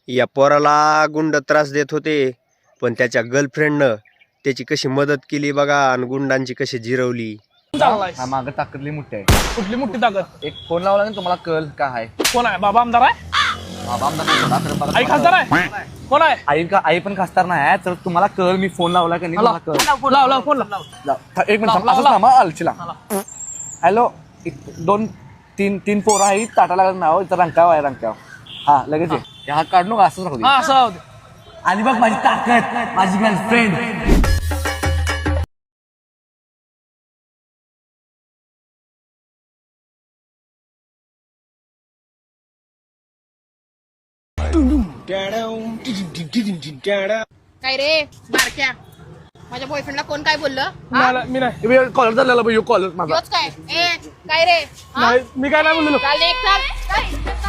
या पोराला गुंड त्रास देत होते, पण त्याच्या गर्लफ्रेंडनं त्याची कशी मदत केली बघा आणि गुंडांची कशी जिरवली. मागं ताकदली मोठी आहे. कुठली मोठी ताकद? एक फोन लावला ना तुम्हाला कळ काय आहे. कोण आहे? बाबा आमदार आहे? बाबा आमदार नाही, थोडा खरं बघा. आई खासदार आहे? कोण आहे? आई पण खासदार नाही तर तुम्हाला कळ. मी फोन लावला की नाही मला कळ. लाव फोन लाव. एक मिनिट असं थांबा. अलचिला हॅलो. तीन पोरं आहेत. ताटा लागत नाव इथं रंकाव आहे. रंकाव हा लगेच ये. हा काढू नका असंच राहू दे. हा असं होते. आणि बघ माझी ताकद, माझी गर्लफ्रेंड. काय रे बारक्या, माझ्या बॉयफ्रेंडला कोण काय बोललं? मी नाही कॉलर झालेला कॉलर माझा. काय काय रे? मी काय नाही बोललो. काल एक